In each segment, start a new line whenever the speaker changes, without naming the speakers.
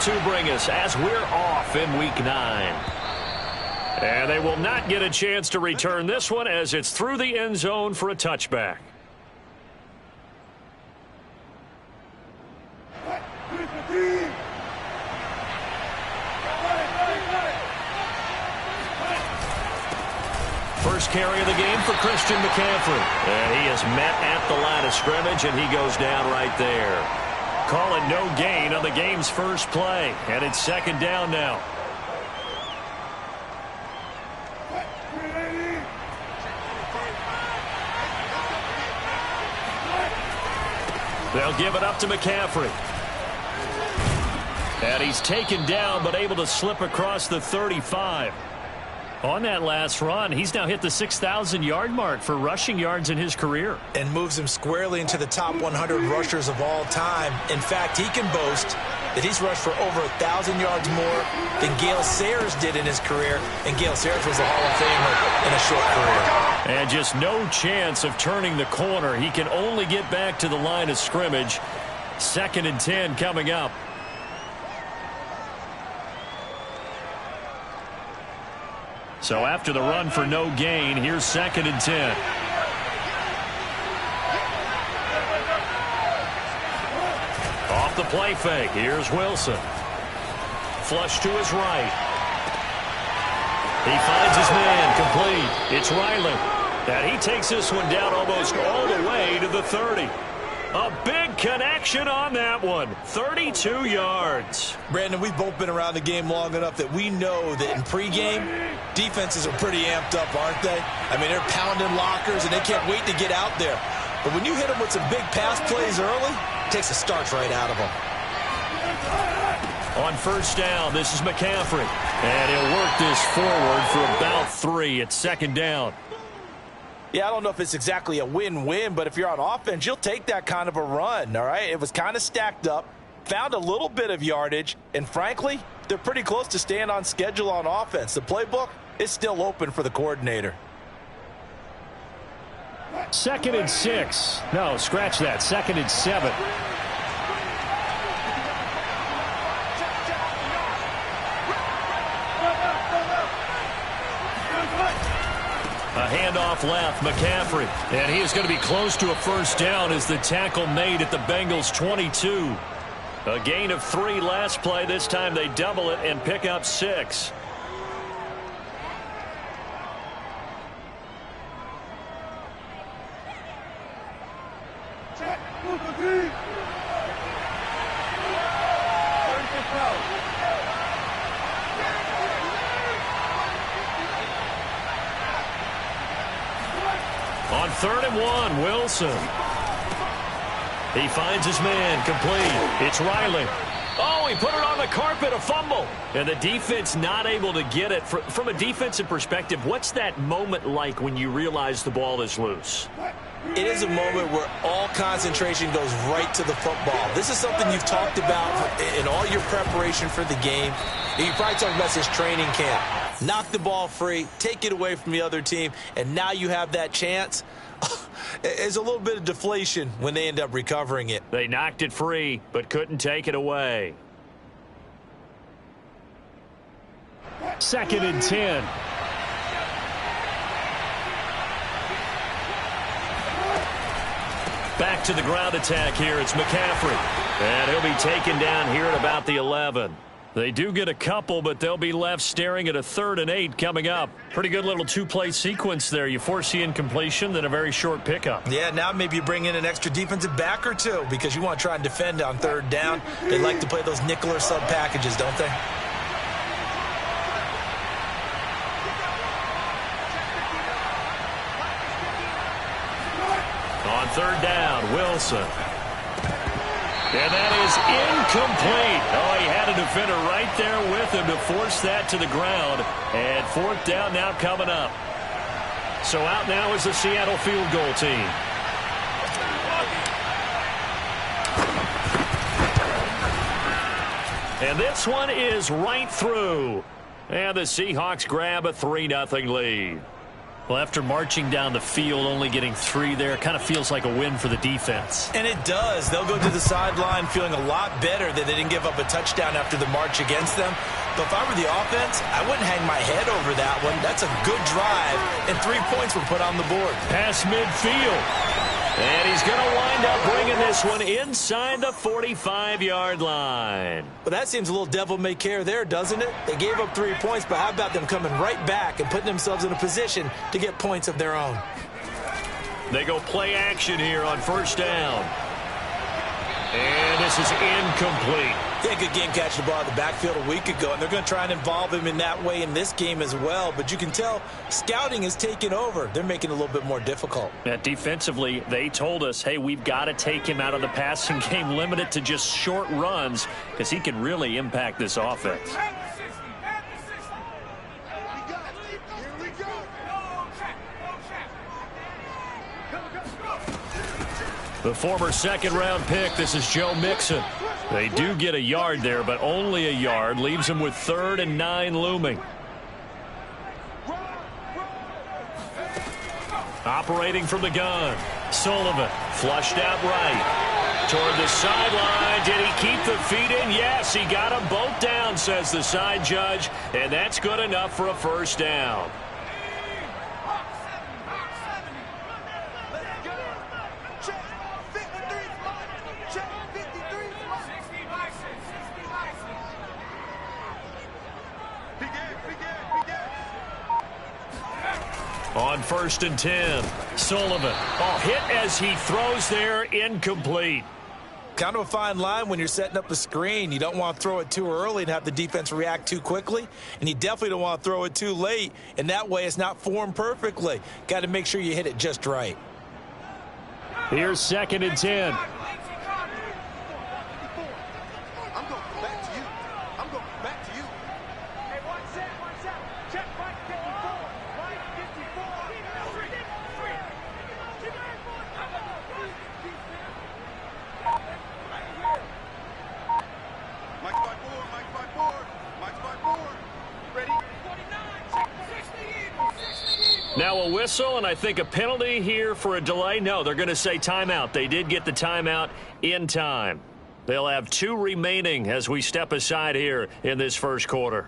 to bring us as we're off in Week 9. And they will not get a chance to return this one as it's through the end zone for a touchback. First carry of the game for Christian McCaffrey. And he is met at the line of scrimmage, and he goes down right there. Call it no gain on the game's first play. And it's second down now. They'll give it up to McCaffrey. And he's taken down but able to slip across the 35. On that last run, he's now hit the 6,000-yard mark for rushing yards in his career.
And moves him squarely into the top 100 rushers of all time. In fact, he can boast that he's rushed for over 1,000 yards more than Gale Sayers did in his career. And Gale Sayers was a Hall of Famer in a short career.
And just no chance of turning the corner. He can only get back to the line of scrimmage. 2nd and 10 coming up. So after the run for no gain, here's 2nd and 10. Off the play fake, here's Wilson. Flush to his right. He finds his man, complete. It's Riley. And he takes this one down almost all the way to the 30. A big connection on that one. 32 yards.
Brandon, we've both been around the game long enough that we know that in pregame, defenses are pretty amped up, aren't they? I mean, they're pounding lockers, and they can't wait to get out there. But when you hit them with some big pass plays early, it takes the starch right out of them.
On first down, this is McCaffrey. And he'll work this forward for about 3 at 2nd down.
Yeah, I don't know if it's exactly a win-win, but if you're on offense, you'll take that kind of a run, all right? It was kind of stacked up, found a little bit of yardage, and frankly, they're pretty close to staying on schedule on offense. The playbook is still open for the coordinator.
2nd and 6. No, scratch that. 2nd and 7. A handoff left, McCaffrey. And he is going to be close to a first down as the tackle made at the Bengals' 22. A gain of 3 last play. This time they double it and pick up 6. On 3rd and 1, Wilson. He finds his man, complete. It's Riley. Oh, he put it on the carpet, a fumble. And the defense not able to get it. From a defensive perspective, what's that moment like when you realize the ball is loose?
It is a moment where all concentration goes right to the football. This is something you've talked about in all your preparation for the game. You probably talked about this training camp. Knock the ball free, take it away from the other team, and now you have that chance. There's a little bit of deflation when they end up recovering it.
They knocked it free, but couldn't take it away. 2nd and 10. Back to the ground attack here. It's McCaffrey. And he'll be taken down here at about the 11. They do get a couple, but they'll be left staring at a 3rd and 8 coming up. Pretty good little 2-play sequence there. You force the incompletion, then a very short pickup.
Yeah, now maybe you bring in an extra defensive back or two because you want to try and defend on 3rd down. They like to play those nickel or sub packages, don't they?
On 3rd down, Wilson. And that is incomplete. Oh, he had a defender right there with him to force that to the ground. And 4th down now coming up. So out now is the Seattle field goal team. And this one is right through. And the Seahawks grab a 3-0 lead. Well, after marching down the field, only getting 3 there, kind of feels like a win for the defense.
And it does. They'll go to the sideline feeling a lot better that they didn't give up a touchdown after the march against them. But if I were the offense, I wouldn't hang my head over that one. That's a good drive, and 3 points were put on the board.
Pass midfield. And he's going to wind up bringing this one inside the 45-yard line.
Well, that seems a little devil-may-care there, doesn't it? They gave up 3 points, but how about them coming right back and putting themselves in a position to get points of their own?
They go play action here on first down. And this is incomplete.
Yeah, good game catching the ball in the backfield a week ago, and they're going to try and involve him in that way in this game as well. But you can tell scouting is taking over. They're making it a little bit more difficult.
Defensively, they told us, hey, we've got to take him out of the passing game, limit it to just short runs, because he can really impact this offense. The former second-round pick, this is Joe Mixon. They do get a yard there, but only a yard. Leaves them with 3rd and 9 looming. Operating from the gun. Sullivan flushed out right. Toward the sideline. Did he keep the feet in? Yes, he got them both down, says the side judge. And that's good enough for a first down. On 1st and 10, Sullivan. Oh, hit as he throws there, incomplete.
Kind of a fine line when you're setting up a screen. You don't want to throw it too early and have the defense react too quickly. And you definitely don't want to throw it too late. And that way it's not formed perfectly. Got to make sure you hit it just right.
Here's 2nd and 10. Now a whistle, and I think a penalty here for a delay. No, they're going to say timeout. They did get the timeout in time. They'll have 2 remaining as we step aside here in this first quarter.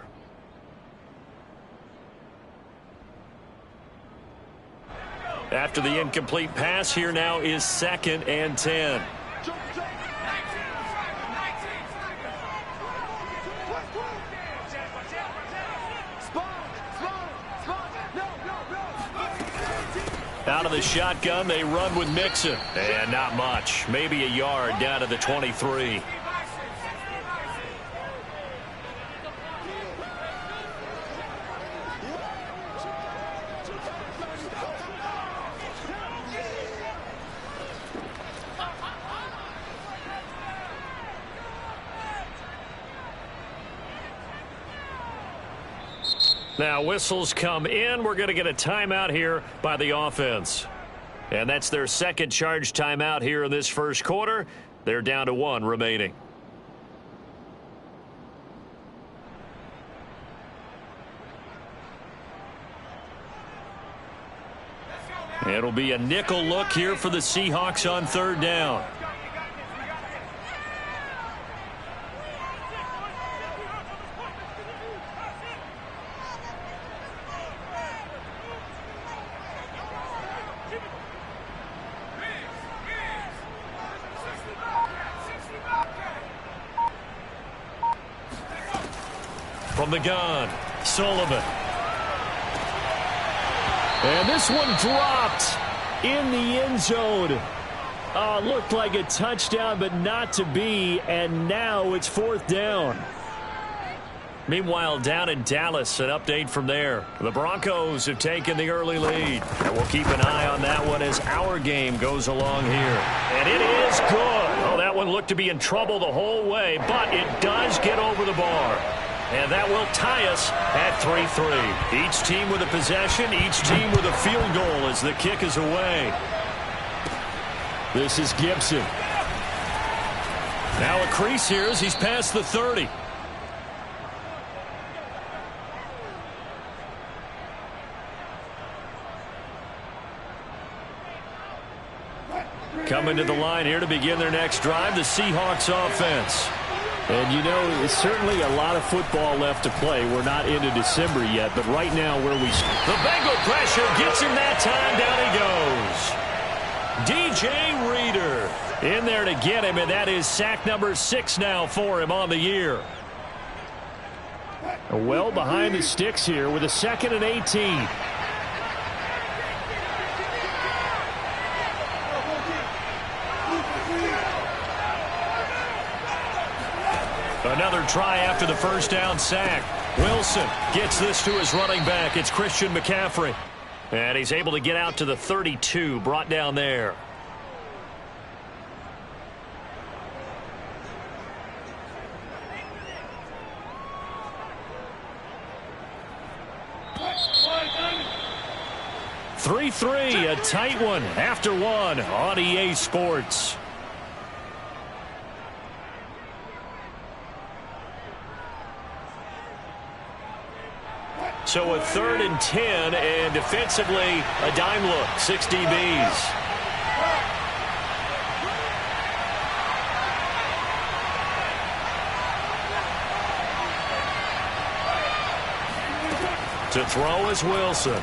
After the incomplete pass, here now is 2nd and 10. Out of the shotgun, they run with Mixon. And not much. Maybe a yard down to the 23. Now whistles come in. We're going to get a timeout here by the offense. And that's their 2nd charge timeout here in this first quarter. They're down to 1 remaining. It'll be a nickel look here for the Seahawks on 3rd down. From the gun, Sullivan. And this one dropped in the end zone. Looked like a touchdown, but not to be. And now it's 4th down. Meanwhile, down in Dallas, an update from there. The Broncos have taken the early lead. And we'll keep an eye on that one as our game goes along here. And it is good. Oh, that one looked to be in trouble the whole way, but it does get over the bar. And that will tie us at 3-3. Each team with a possession, each team with a field goal as the kick is away. This is Gibson. Now a crease here as he's past the 30. Coming to the line here to begin their next drive, the Seahawks offense.
And, you know, it's certainly a lot of football left to play. We're not into December yet, but right now where we...
The Bengal pressure gets him that time. Down he goes. DJ Reader in there to get him, and that is sack number 6 now for him on the year.
Well behind the sticks here with a 2nd and 18.
Another try after the first down sack. Wilson gets this to his running back. It's Christian McCaffrey. And he's able to get out to the 32, brought down there. Three, a tight one after one on EA Sports. So a 3rd and 10, and defensively a dime look, 6 DBs. To throw is Wilson.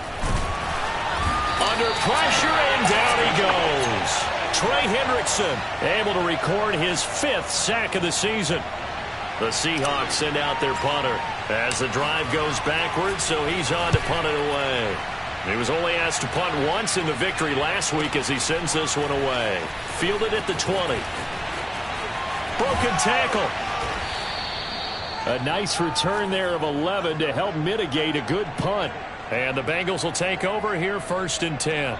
Under pressure, and down he goes. Trey Hendrickson able to record his 5th sack of the season. The Seahawks send out their punter as the drive goes backwards, so he's on to punt it away. He was only asked to punt once in the victory last week as he sends this one away. Fielded at the 20. Broken tackle.
A nice return there of 11 to help mitigate a good punt.
And the Bengals will take over here, 1st and 10.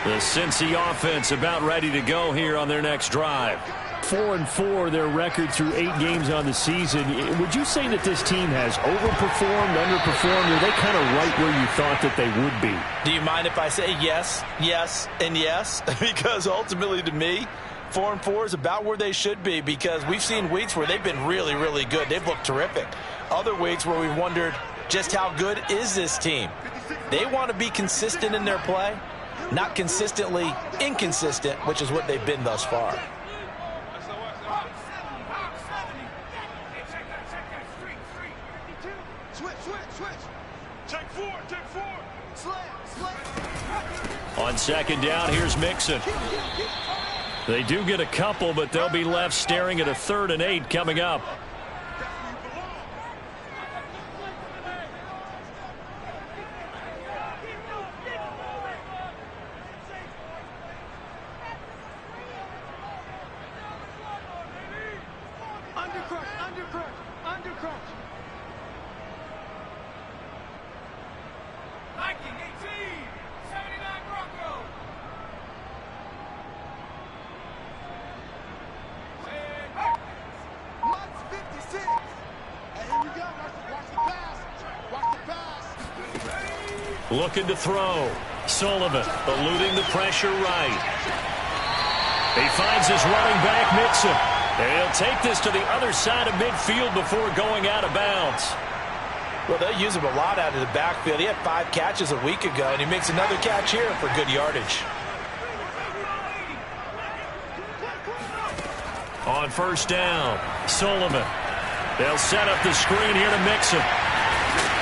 The Cincy offense about ready to go here on their next drive.
4-4, their record through 8 games on the season. Would you say that this team has overperformed, underperformed, or are they kind of right where you thought that they would be?
Do you mind if I say yes, yes, and yes? Because ultimately to me, 4-4 is about where they should be, because we've seen weeks where they've been really, really good. They've looked terrific. Other weeks where we've wondered just how good is this team. They want to be consistent in their play, not consistently inconsistent, which is what they've been thus far.
On 2nd down, here's Mixon. They do get a couple, but they'll be left staring at a 3rd and 8 coming up. Looking to throw. Sullivan eluding the pressure right. He finds his running back, Mixon. And he'll take this to the other side of midfield before going out of bounds.
Well, they use him a lot out of the backfield. He had 5 catches a week ago, and he makes another catch here for good yardage.
On 1st down, Sullivan. They'll set up the screen here to Mixon.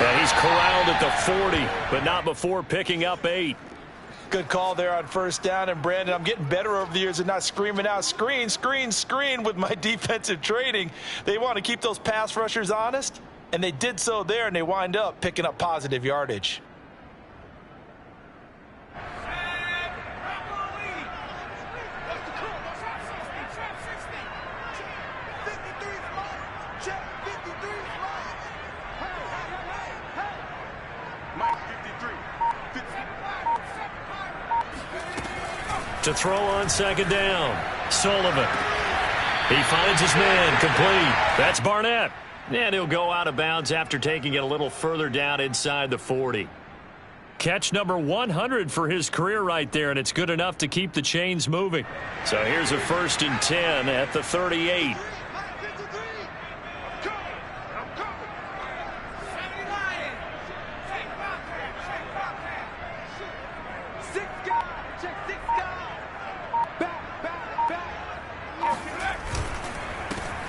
And he's corralled at the 40, but not before picking up 8.
Good call there on 1st down. And, Brandon, I'm getting better over the years and not screaming out, screen, screen, screen with my defensive training. They want to keep those pass rushers honest, and they did so there, and they wind up picking up positive yardage.
To throw on 2nd down, Sullivan. He finds his man, complete. That's Barnett. And he'll go out of bounds after taking it a little further down inside the 40. Catch number 100 for his career right there, and it's good enough to keep the chains moving. So here's a 1st and 10 at the 38.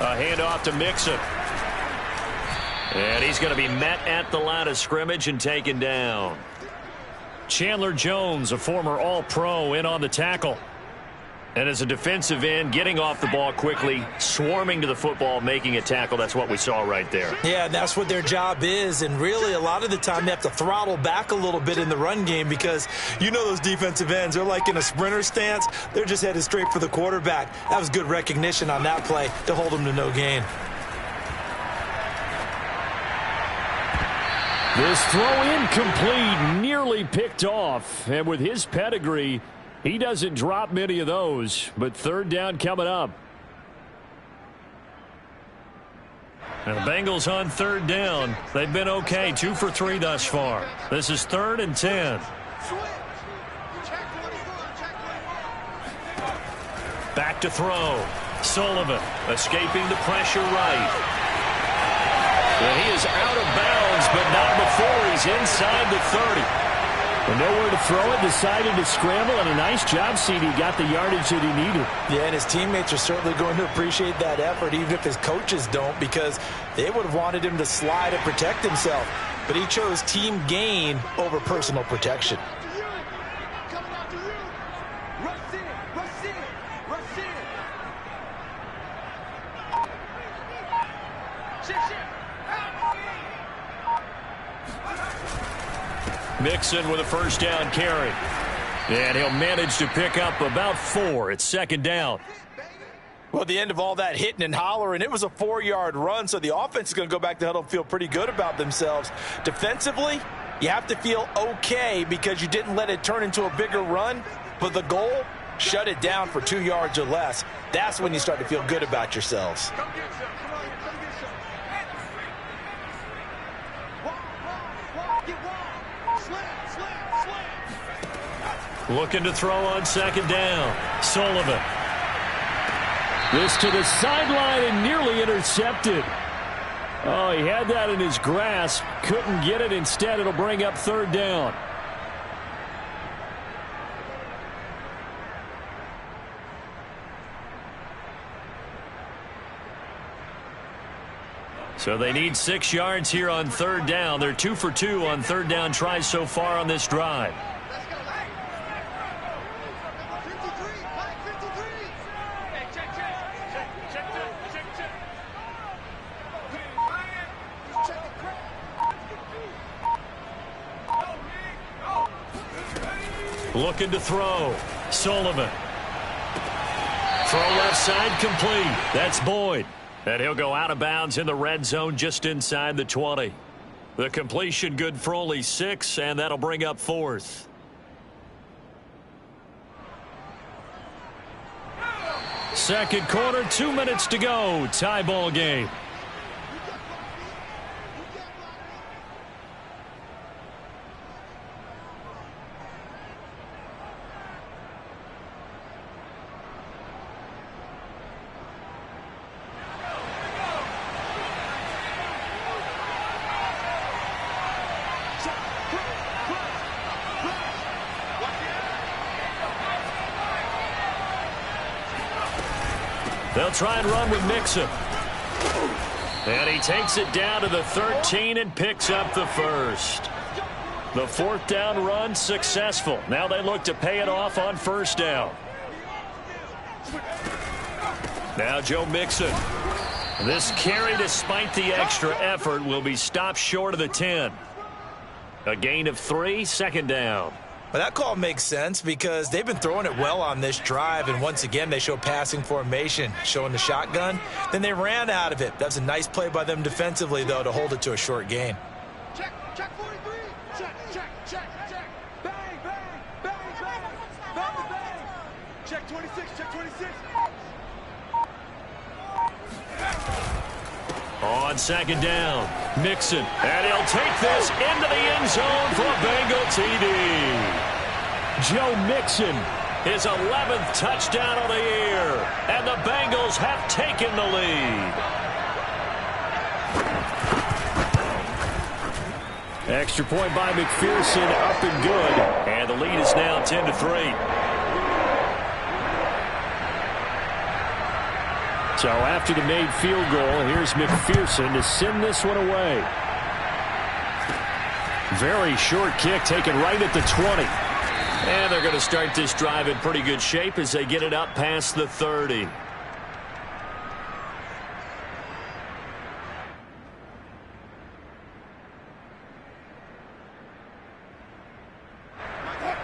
A handoff to Mixon. And he's going to be met at the line of scrimmage and taken down. Chandler Jones, a former All-Pro, in on the tackle. And as a defensive end, getting off the ball quickly, swarming to the football, making a tackle. That's what we saw right there.
Yeah, and that's what their job is. And really, a lot of the time, they have to throttle back a little bit in the run game because you know those defensive ends, they're like in a sprinter stance. They're just headed straight for the quarterback. That was good recognition on that play to hold them to no gain.
This throw incomplete, nearly picked off. And with his pedigree, he doesn't drop many of those. But third down coming up. And the Bengals on third down. They've been okay, 2 for 3 thus far. This is 3rd and 10. Back to throw. Sullivan escaping the pressure right. And he is out of bounds, but not before he's inside the 30. And nowhere to throw it, decided to scramble, and a nice job, CD. Got the yardage that he needed.
Yeah, and his teammates are certainly going to appreciate that effort, even if his coaches don't, because they would have wanted him to slide and protect himself. But he chose team gain over personal protection.
Mixon with a first down carry. And he'll manage to pick up about 4. It's 2nd down.
Well, at the end of all that hitting and hollering, it was a 4-yard run, so the offense is going to go back to huddle and feel pretty good about themselves. Defensively, you have to feel okay because you didn't let it turn into a bigger run, but the goal, shut it down for 2 yards or less. That's when you start to feel good about yourselves.
Looking to throw on 2nd down. Sullivan.
This to the sideline and nearly intercepted. Oh, he had that in his grasp. Couldn't get it. Instead, it'll bring up 3rd down. So they need 6 yards here on 3rd down. They're 2 for 2 on 3rd down tries so far on this drive. Looking to throw. Sullivan. Throw left side complete. That's Boyd. And he'll go out of bounds in the red zone just inside the 20. The completion good for only 6, and that'll bring up 4th. Second quarter, 2 minutes to go. Tie ball game. They'll try and run with Mixon. And he takes it down to the 13 and picks up the first. The 4th down run successful. Now they look to pay it off on 1st down. Now Joe Mixon. This carry, despite the extra effort, will be stopped short of the 10. A gain of 3, 2nd down.
Well, that call makes sense because they've been throwing it well on this drive, and once again they show passing formation, showing the shotgun. Then they ran out of it. That was a nice play by them defensively, though, to hold it to a short gain.
Check 43. Check. Bang, bang, bang, bang, bang, bang. Check 26.
On 2nd down, Mixon, and he'll take this into the end zone for a Bengal TD. Joe Mixon, his 11th touchdown of the year, and the Bengals have taken the lead. Extra point by McPherson, up and good, and the lead is now 10-3.
So after the made field goal, here's McPherson to send this one away. Very short kick taken right at the 20.
And they're going to start this drive in pretty good shape as they get it up past the 30.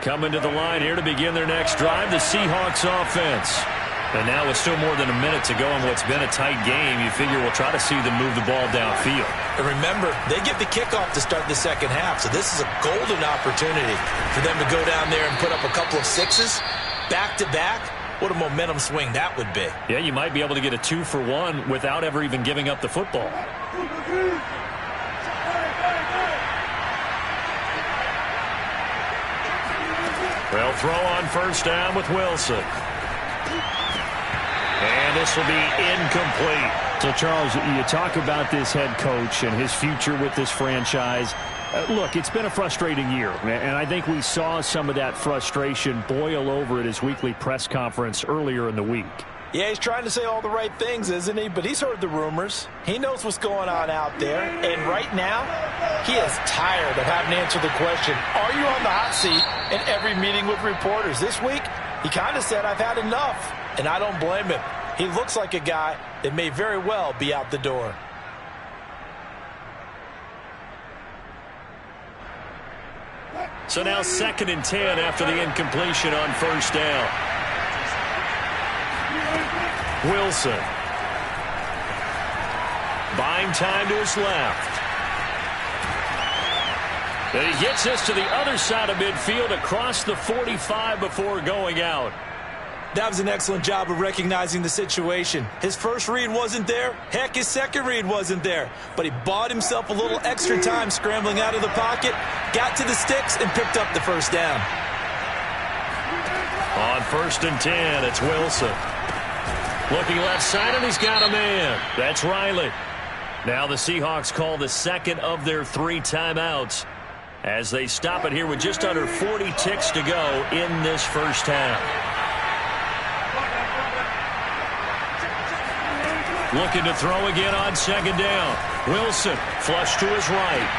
Coming to the line here to begin their next drive, the Seahawks offense. And now with still more than a minute to go in what's been a tight game, you figure we'll try to see them move the ball downfield.
And remember, they get the kickoff to start the second half, so this is a golden opportunity for them to go down there and put up a couple of sixes back-to-back. What a momentum swing that would be.
Yeah, you might be able to get a 2-for-1 without ever even giving up the football. They'll throw on first down with Wilson. And this will be incomplete.
So, Charles, you talk about this head coach and his future with this franchise. Look, it's been a frustrating year, and I think we saw some of that frustration boil over at his weekly press conference earlier in the week.
Yeah, he's trying to say all the right things, isn't he? But he's heard the rumors. He knows what's going on out there. And right now, he is tired of having to answer the question, are you on the hot seat in every meeting with reporters? This week, he kind of said, I've had enough. And I don't blame him. He looks like a guy that may very well be out the door.
So now 2nd and 10 after the incompletion on first down. Wilson. Buying time to his left. And he gets this to the other side of midfield across the 45 before going out.
That was an excellent job of recognizing the situation. His first read wasn't there. Heck, his second read wasn't there. But he bought himself a little extra time scrambling out of the pocket, got to the sticks, and picked up the first down.
On 1st and 10, it's Wilson. Looking left side, and he's got a man. That's Riley. Now the Seahawks call the second of their 3 timeouts as they stop it here with just under 40 ticks to go in this first half. Looking to throw again on 2nd down. Wilson, flush to his right.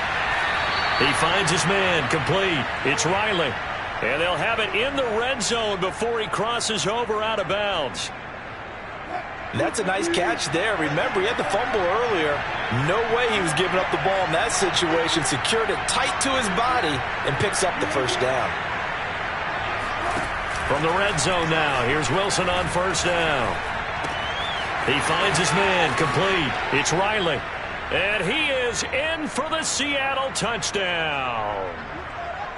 He finds his man, complete. It's Riley. And they'll have it in the red zone before he crosses over out of bounds.
That's a nice catch there. Remember, he had the fumble earlier. No way he was giving up the ball in that situation. Secured it tight to his body and picks up the first down.
From the red zone now, here's Wilson on first down. He finds his man, complete. It's Riley. And he is in for the Seattle touchdown.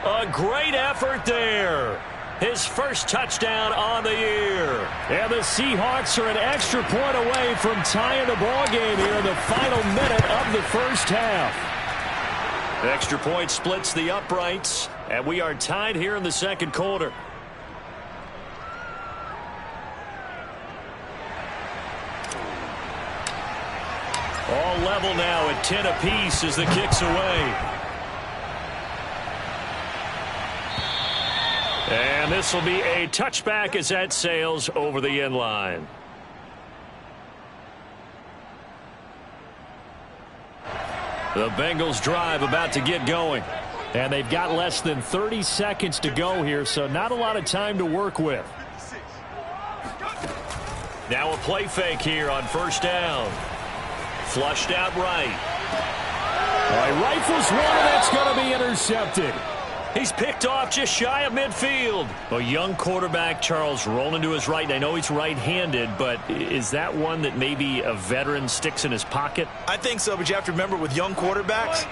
A great effort there. His first touchdown on the year. And the Seahawks are an extra point away from tying the ball game here in the final minute of the first half. The extra point splits the uprights, and we are tied here in the second quarter. All level now at 10 apiece as the kick's away. And this will be a touchback as that sails over the end line. The Bengals drive about to get going. And they've got less than 30 seconds to go here, so not a lot of time to work with. Now a play fake here on first down. Flushed out right. Rifles one, and that's going to be intercepted. He's picked off just shy of midfield. A young quarterback, Charles, rolling to his right. I know he's right-handed, but is that one that maybe a veteran sticks in his pocket?
I think so, but you have to remember with young quarterbacks,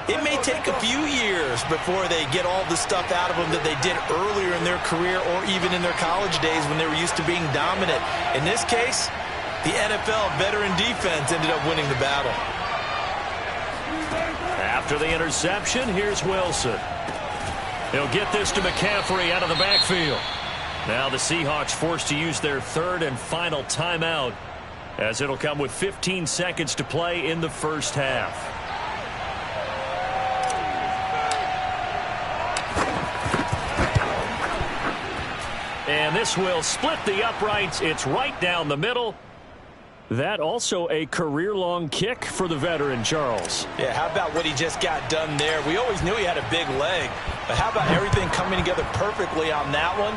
it may take a few years before they get all the stuff out of them that they did earlier in their career or even in their college days when they were used to being dominant. In this case, the NFL veteran defense ended up winning the battle.
After the interception, here's Wilson. He'll get this to McCaffrey out of the backfield. Now the Seahawks forced to use their third and final timeout as it'll come with 15 seconds to play in the first half. And this will split the uprights. It's right down the middle. That also a career-long kick for the veteran, Charles.
Yeah, how about what he just got done there? We always knew he had a big leg, but how about everything coming together perfectly on that one?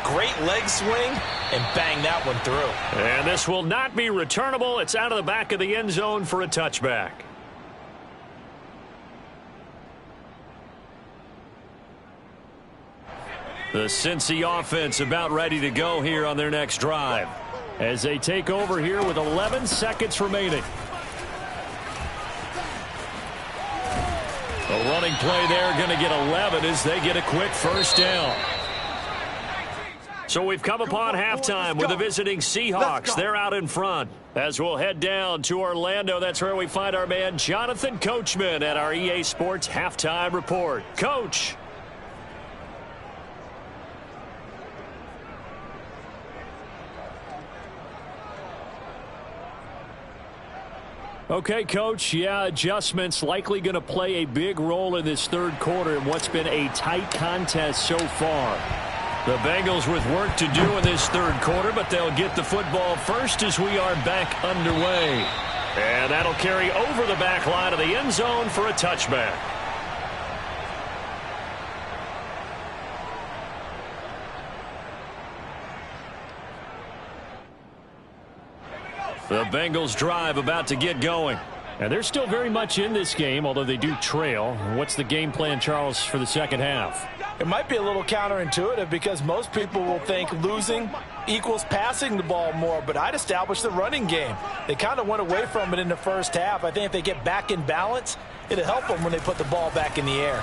Great leg swing, and bang that one through.
And this will not be returnable. It's out of the back of the end zone for a touchback. The Cincy offense about ready to go here on their next drive as they take over here with 11 seconds remaining. A running play there, going to get 11 as they get a quick first down. So we've come upon halftime with the visiting Seahawks. They're out in front. As we'll head down to Orlando, that's where we find our man Jonathan Coachman at our EA Sports Halftime Report. Coach. Okay, Coach, yeah, adjustments likely going to play a big role in this third quarter in what's been a tight contest so far. The Bengals with work to do in this third quarter, but they'll get the football first as we are back underway. And that'll carry over the back line of the end zone for a touchback. The Bengals drive about to get going. And they're still very much in this game, although they do trail. What's the game plan, Charles, for the second half?
It might be a little counterintuitive because most people will think losing equals passing the ball more, but I'd establish the running game. They kind of went away from it in the first half. I think if they get back in balance, it'll help them when they put the ball back in the air.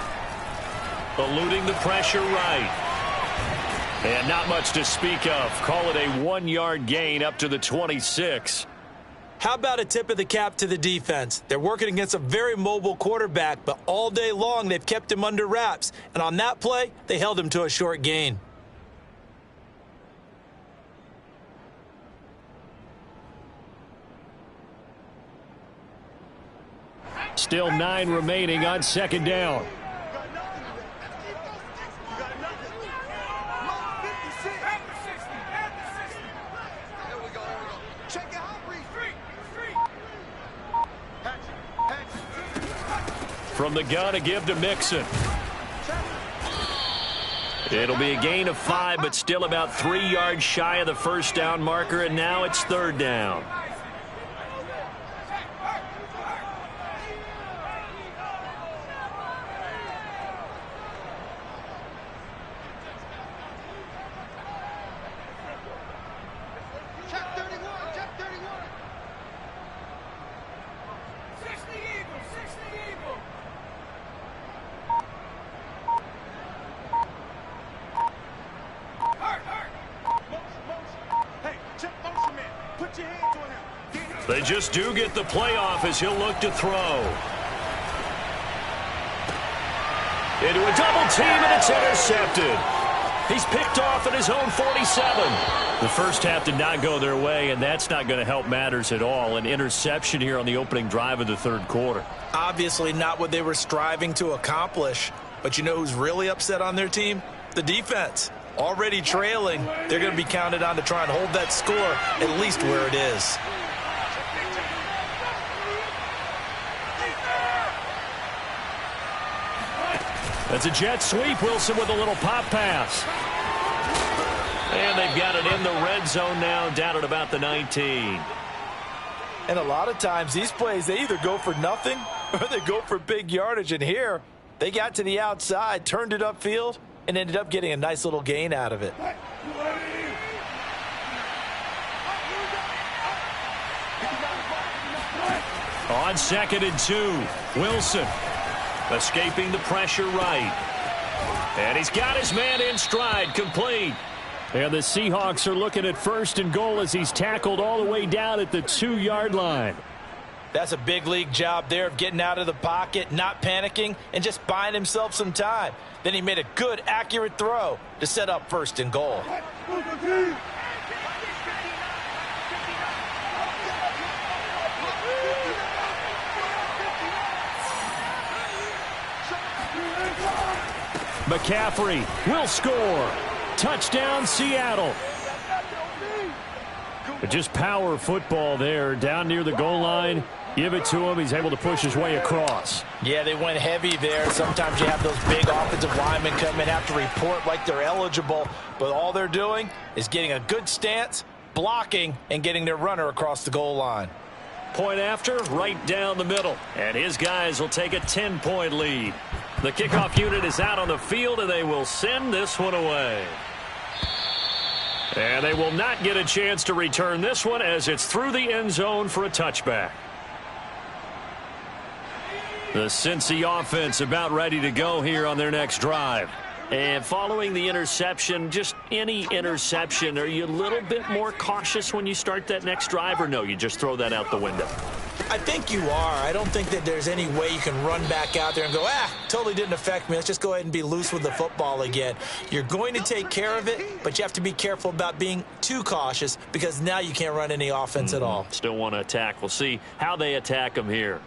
Eluding the pressure right. And not much to speak of. Call it a 1-yard gain up to the 26.
How about a tip of the cap to the defense? They're working against a very mobile quarterback, but all day long they've kept him under wraps. And on that play, they held him to a short gain.
Still 9 remaining on second down. From the gun, a give to Mixon. It'll be a gain of 5, but still about 3 yards shy of the first down marker, and now it's third down. They just do get the playoff as he'll look to throw. Into a double team, and it's intercepted. He's picked off at his own 47. The first half did not go their way, and that's not going to help matters at all. An interception here on the opening drive of the third quarter.
Obviously not what they were striving to accomplish. But you know who's really upset on their team? The defense. Already trailing, they're going to be counted on to try and hold that score at least where it is.
That's a jet sweep. Wilson with a little pop pass. And they've got it in the red zone now, down at about the 19.
And a lot of times these plays, they either go for nothing or they go for big yardage. And here, they got to the outside, turned it upfield, and ended up getting a nice little gain out of it.
On 2nd and 2, Wilson escaping the pressure right. And he's got his man in stride, complete. And the Seahawks are looking at 1st and goal as he's tackled all the way down at the 2-yard line.
That's a big league job there of getting out of the pocket, not panicking, and just buying himself some time. Then he made a good, accurate throw to set up 1st and goal.
McCaffrey will score. Touchdown, Seattle. Just power football there down near the goal line. Give it to him. He's able to push his way across.
Yeah, they went heavy there. Sometimes you have those big offensive linemen come in, have to report like they're eligible, but all they're doing is getting a good stance, blocking, and getting their runner across the goal line.
Point after, right down the middle. And his guys will take a 10-point lead. The kickoff unit is out on the field, and they will send this one away. And they will not get a chance to return this one as it's through the end zone for a touchback. The Cincy offense about ready to go here on their next drive. And following the interception, just any interception, are you a little bit more cautious when you start that next drive, or no, you just throw that out the window?
I think you are. I don't think that there's any way you can run back out there and go, totally didn't affect me. Let's just go ahead and be loose with the football again. You're going to take care of it, but you have to be careful about being too cautious because now you can't run any offense at all.
Still want to attack. We'll see how they attack them here.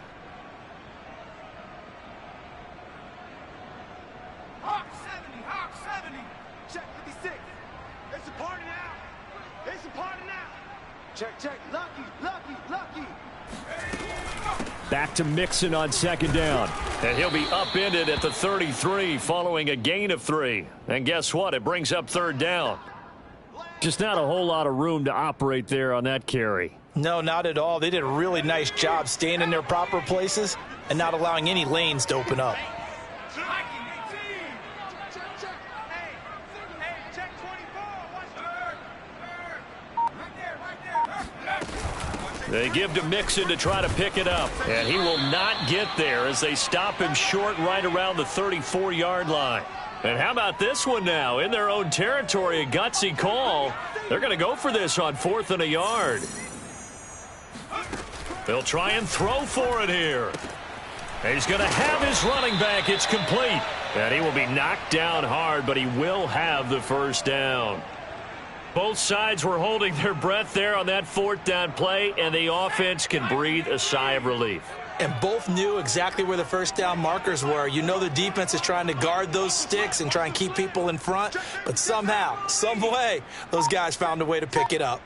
Check. Lucky.
Back to Mixon on second down. And he'll be upended at the 33 following a gain of 3. And guess what? It brings up third down. Just not a whole lot of room to operate there on that carry.
No, not at all. They did a really nice job staying in their proper places and not allowing any lanes to open up.
They give to Mixon to try to pick it up. And he will not get there as they stop him short right around the 34-yard line. And how about this one now? In their own territory, a gutsy call. They're going to go for this on 4th and a yard. They'll try and throw for it here. And he's going to have his running back. It's complete. And he will be knocked down hard, but he will have the first down. Both sides were holding their breath there on that 4th down play, and the offense can breathe a sigh of relief.
And both knew exactly where the first down markers were. You know the defense is trying to guard those sticks and try and keep people in front, but somehow, some way, those guys found a way to pick it up.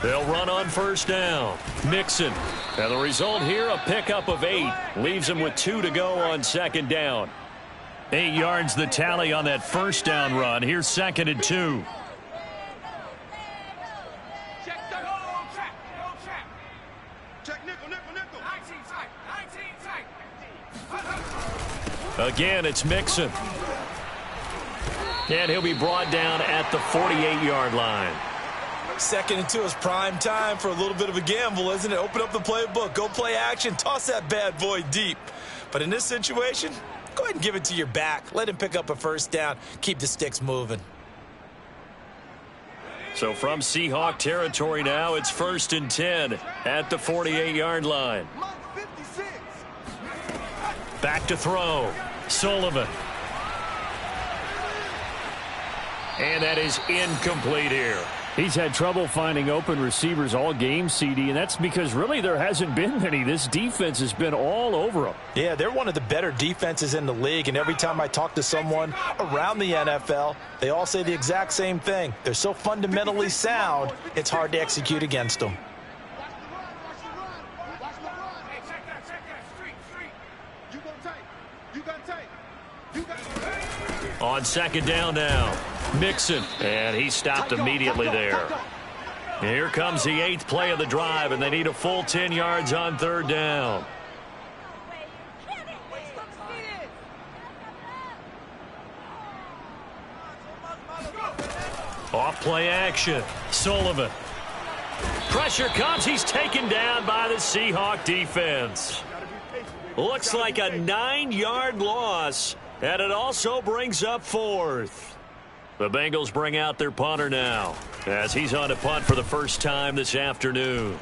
They'll run on first down. Mixon. And the result here, a pickup of 8. Leaves him with 2 to go on second down. 8 yards the tally on that first down run. Here's 2nd and 2. Again, it's Mixon. And he'll be brought down at the 48-yard line.
2nd and 2 is prime time for a little bit of a gamble, isn't it? Open up the playbook, go play action, toss that bad boy deep. But in this situation, go ahead and give it to your back. Let him pick up a first down. Keep the sticks moving.
So from Seahawk territory now, it's 1st and 10 at the 48-yard line. Back to throw. Sullivan. And that is incomplete here. He's had trouble finding open receivers all game, CD, and that's because really there hasn't been many. This defense has been all over them.
Yeah, they're one of the better defenses in the league, and every time I talk to someone around the NFL, they all say the exact same thing. They're so fundamentally sound, it's hard to execute against them.
On second down now, Mixon, and he stopped immediately there. Here comes the 8th play of the drive, and they need a full 10 yards on third down. Off play action, Sullivan. Pressure comes, he's taken down by the Seahawk defense. Looks like a 9-yard loss. And it also brings up 4th. The Bengals bring out their punter now as he's on a punt for the first time this afternoon.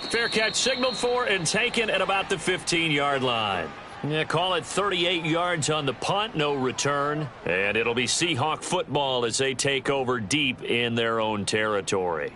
Fair catch signaled for and taken at about the 15-yard line. Yeah, call it 38 yards on the punt, no return. And it'll be Seahawk football as they take over deep in their own territory.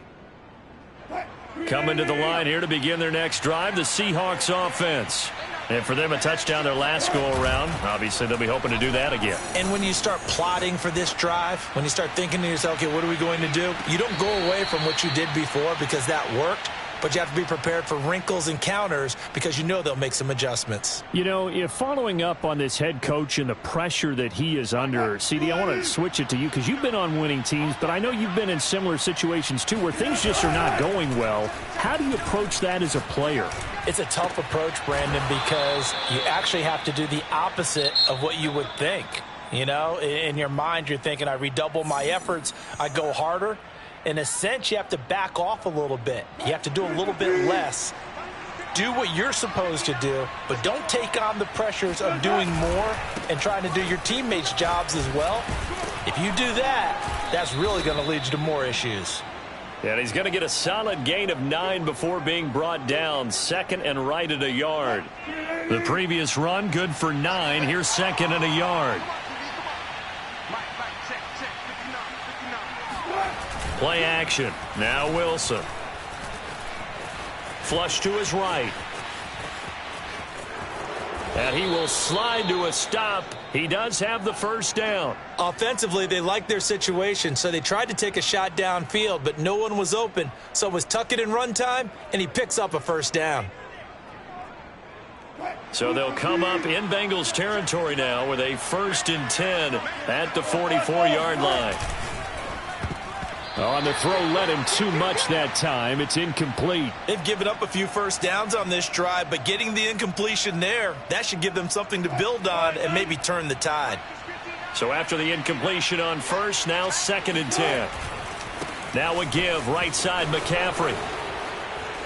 Coming to the line here to begin their next drive, the Seahawks offense. And for them, a touchdown their last go-around. Obviously, they'll be hoping to do that again.
And when you start plotting for this drive, when you start thinking to yourself, okay, what are we going to do? You don't go away from what you did before because that worked. But you have to be prepared for wrinkles and counters because you know they'll make some adjustments.
You know, if following up on this head coach and the pressure that he is under, CD, I want to switch it to you because you've been on winning teams, but I know you've been in similar situations too where things just are not going well. How do you approach that as a player?
It's a tough approach, Brandon, because you actually have to do the opposite of what you would think. You know, in your mind, you're thinking, I redouble my efforts, I go harder. In a sense, you have to back off a little bit. You have to do a little bit less. Do what you're supposed to do, but don't take on the pressures of doing more and trying to do your teammates' jobs as well. If you do that, that's really going to lead you to more issues.
And he's going to get a solid gain of 9 before being brought down. Second and right at a yard. The previous run, good for 9. Here's second and a yard. Play action. Now Wilson. Flush to his right. And he will slide to a stop. He does have the first down.
Offensively, they liked their situation, so they tried to take a shot downfield, but no one was open. So it was tuck it in run time, and he picks up a first down.
So they'll come up in Bengals territory now with a 1st and 10 at the 44-yard line.
On the throw, led him too much that time. It's incomplete.
They've given up a few first downs on this drive, but getting the incompletion there, that should give them something to build on and maybe turn the tide.
So after the incompletion on first, now 2nd and 10. Now a give, right side McCaffrey.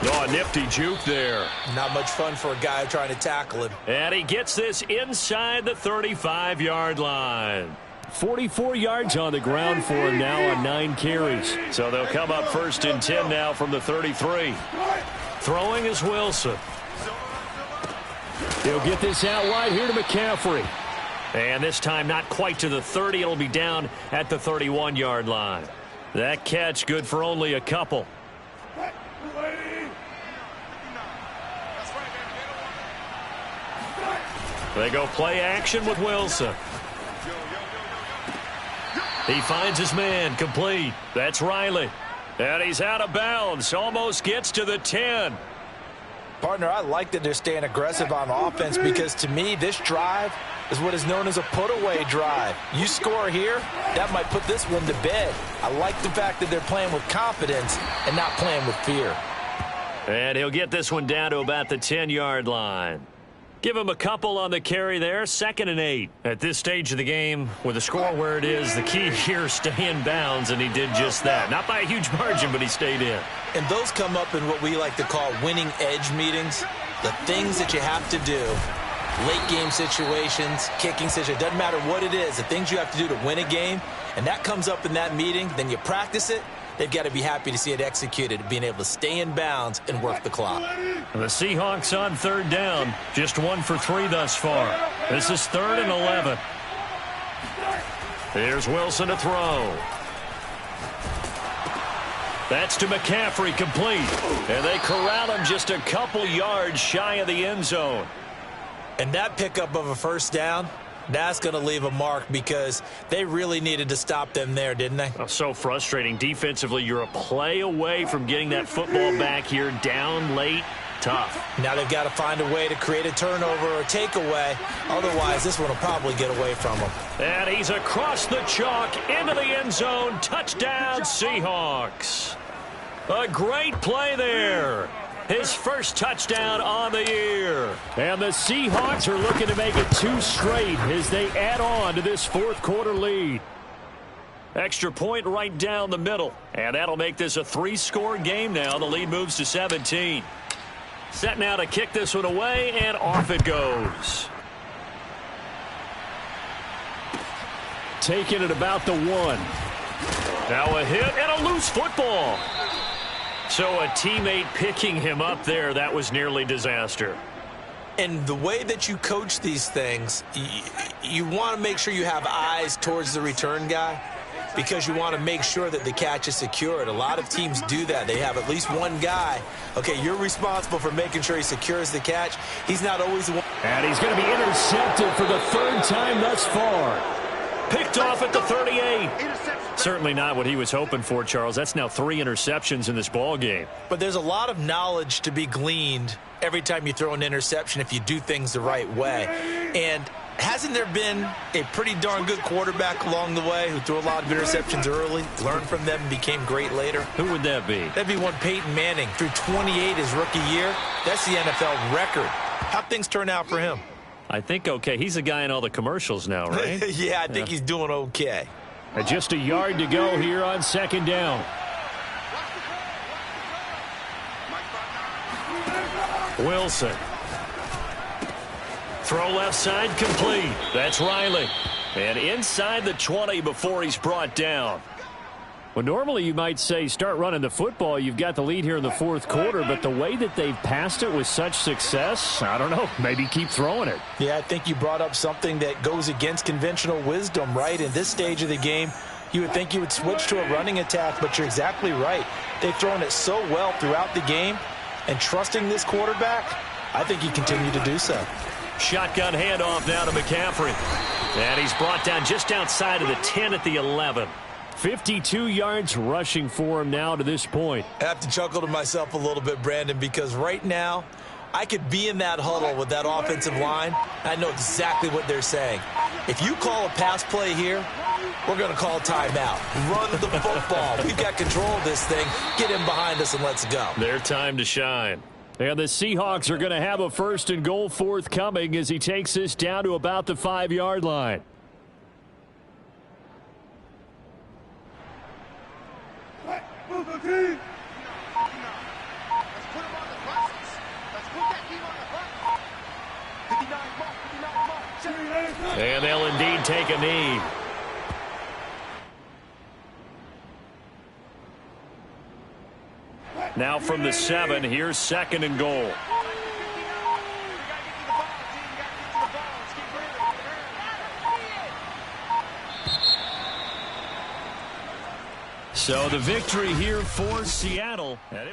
Oh, a nifty juke there.
Not much fun for a guy trying to tackle him.
And he gets this inside the 35-yard line.
44 yards on the ground for him now on 9 carries.
So they'll come up 1st and 10 now from the 33. Throwing is Wilson.
He'll get this out wide here to McCaffrey.
And this time not quite to the 30. It'll be down at the 31-yard line. That catch good for only a couple. They go play action with Wilson. He finds his man, complete. That's Riley. And he's out of bounds, almost gets to the 10.
Partner, I like that they're staying aggressive on offense because to me, this drive is what is known as a put-away drive. You score here, that might put this one to bed. I like the fact that they're playing with confidence and not playing with fear.
And he'll get this one down to about the 10-yard line. Give him a couple on the carry there. 2nd and 8. At this stage of the game, with the score where it is, the key here is stay in bounds, and he did just that. Not by a huge margin, but he stayed in.
And those come up in what we like to call winning edge meetings. The things that you have to do, late game situations, kicking situations, doesn't matter what it is, the things you have to do to win a game, and that comes up in that meeting, then you practice it. They've got to be happy to see it executed, being able to stay in bounds and work the clock.
The Seahawks on 3rd down, just 1 for 3 thus far. This is 3rd and 11. Here's Wilson to throw. That's to McCaffrey, complete. And they corral him just a couple yards shy of the end zone.
And that pickup of a first down, that's going to leave a mark because they really needed to stop them there, didn't they?
Oh, so frustrating. Defensively, you're a play away from getting that football back here, down late. Tough.
Now they've got to find a way to create a turnover or a takeaway. Otherwise, this one will probably get away from them.
And he's across the chalk into the end zone. Touchdown, Seahawks. A great play there. His first touchdown on the year.
And the Seahawks are looking to make it 2 straight as they add on to this 4th quarter lead.
Extra point right down the middle. And that'll make this a 3-score game now. The lead moves to 17. Set now to kick this one away, and off it goes.
Taking it about the 1.
Now a hit and a loose football. So a teammate picking him up there, that was nearly disaster.
And the way that you coach these things, you want to make sure you have eyes towards the return guy because you want to make sure that the catch is secured. A lot of teams do that. They have at least one guy. Okay, you're responsible for making sure he secures the catch. He's not always the one.
And he's going to be intercepted for the third time thus far.
Picked off at the 38. Certainly not what he was hoping for, Charles. That's now 3 interceptions in this ball game.
But there's a lot of knowledge to be gleaned every time you throw an interception if you do things the right way. And hasn't there been a pretty darn good quarterback along the way who threw a lot of interceptions early, learned from them, and became great later?
Who would that be?
That'd be one Peyton Manning. Threw 28 his rookie year. That's the NFL record. How'd things turn out for him?
I think okay. He's a guy in all the commercials now, right?
Yeah, I think he's doing okay.
And just a yard to go here on second down.
Wilson. Throw left side complete. That's Riley. And inside the 20 before he's brought down.
Well, normally you might say start running the football. You've got the lead here in the fourth quarter, but the way that they've passed it with such success, I don't know, maybe keep throwing it.
Yeah, I think you brought up something that goes against conventional wisdom, right? In this stage of the game, you would think you would switch to a running attack, but you're exactly right. They've thrown it so well throughout the game, and trusting this quarterback, I think you continue to do so.
Shotgun handoff now to McCaffrey. And he's brought down just outside of the 10 at the 11.
52 yards rushing for him now to this point.
I have to chuckle to myself a little bit, Brandon, because right now I could be in that huddle with that offensive line. I know exactly what they're saying. If you call a pass play here, we're going to call timeout. Run the football. We've got control of this thing. Get him behind us and let's go.
Their time to shine.
And the Seahawks are going to have a 1st and goal forthcoming as he takes this down to about the 5-yard line.
And they'll indeed take a knee. Now from the 7, here's 2nd and goal. So the victory here for Seattle. And